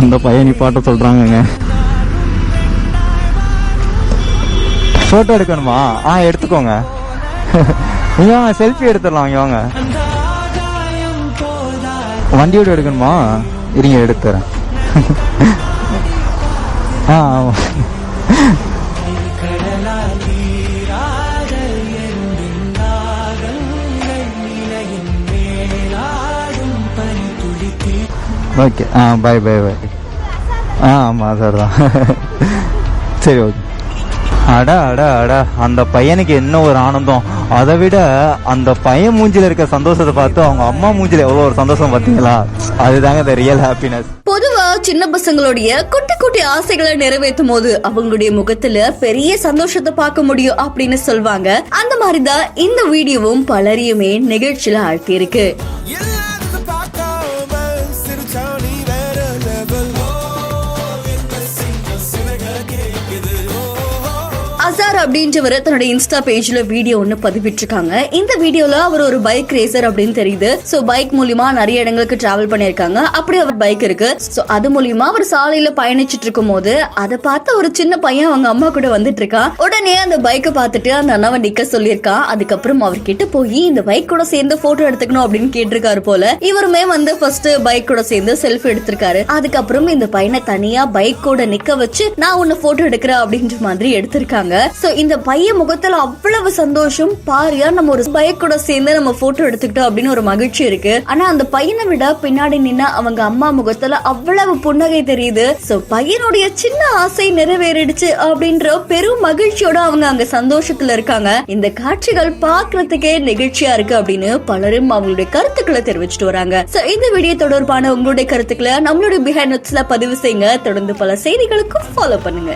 அந்த பையன் நிப்பாட்ட சொல்றாங்க. போட்டோ எடுக்கணுமா? எடுத்துக்கோங்க. இங்க வாங்க, செல்ஃபி எடுத்துடலாம். இங்க வாங்க. வண்டியோட எடுக்கணுமா? இருங்க எடுத்துறேன். ஆமா. ஓகே. Bye bye bye. ஆமாம் சார் தான். சரி ஓகே. அடா அடா அடா, அந்த பையனுக்கு என்ன ஒரு ஆனந்தம். அதை விட அந்த பையன் மூஞ்சில இருக்க சந்தோஷத்தை பார்த்து அவங்க அம்மா மூஞ்சில எவ்வளவு ஒரு சந்தோஷம் பார்த்தீங்களா? அதுதாங்க இந்த ரியல் ஹாப்பினஸ். பொதுவா சின்ன பசங்களுடைய குட்டி குட்டி ஆசைகளை நிறைவேற்றும் போது அவங்களுடைய முகத்துல பெரிய சந்தோஷத்தை பார்க்க முடியும் அப்படின்னு சொல்வாங்க. அந்த மாதிரிதான் இந்த வீடியோவும் பலரையுமே நிகழ்ச்சியில ஆழ்த்தி இருக்கு. அசார் அப்படின்றவர் தன்னோட இன்ஸ்டா பேஜ்ல வீடியோ ஒண்ணு பதிவிட்டிருக்காங்க. இந்த வீடியோல அவர் ஒரு பைக் ரேசர் அப்படின்னு தெரியுது. சோ பைக் மூலியமா நிறைய இடங்களுக்கு டிராவல் பண்ணிருக்காங்க. அப்படி அவர் பைக் இருக்கு. சோ அது மூலியமா அவர் சாலையில பயணிச்சிட்டு இருக்கும் போது அதை பார்த்த ஒரு சின்ன பையன் அவங்க அம்மா கூட வந்துட்டு இருக்கான். உடனே அந்த பைக்கை பார்த்துட்டு அந்த அண்ணாவை நிக்க சொல்லியிருக்கான். அதுக்கப்புறம் அவர்கிட்ட போய் இந்த பைக் கூட சேர்ந்து போட்டோ எடுத்துக்கணும் அப்படின்னு கேட்டிருக்காரு போல. இவருமே வந்து ஃபர்ஸ்ட் பைக் கூட சேர்ந்து செல்ஃபி எடுத்திருக்காரு. அதுக்கப்புறம் இந்த பையனை தனியா பைக் கூட நிக்க வச்சு நான் உன்னை போட்டோ எடுக்கிறேன் அப்படின்ற மாதிரி எடுத்திருக்காங்க. சோ இந்த பையன் முகத்துல அவ்வளவு சந்தோஷம். பாரியா, நம்ம ஒரு பைக் கூட சேர்ந்து நம்ம போட்டோ எடுத்துக்கிட்டோம் அப்படின்னு ஒரு மகிழ்ச்சி இருக்கு. ஆனா அந்த பையனை விட பின்னாடி நின்னா அவங்க அம்மா முகத்துல அவ்வளவு புன்னகை தெரியுது. சோ பையனுடைய சின்ன ஆசை நிறைவேறிடுச்சு அப்படின்ற பெரும் மகிழ்ச்சியோட அவங்க அங்க சந்தோஷத்துல இருக்காங்க. இந்த காட்சிகள் பாக்குறதுக்கே நிகழ்ச்சியா இருக்கு அப்படின்னு பலரும் அவங்களுடைய கருத்துக்களை தெரிவிச்சுட்டு வராங்க. சோ இந்த வீடியோ தொடர்பான உங்களுடைய கருத்துக்களை நம்மளுடைய பிஹைண்ட் நோட்ஸ்ல பதிவு செய்யுங்க. தொடர்ந்து பல செய்திகளுக்கும் ஃபாலோ பண்ணுங்க.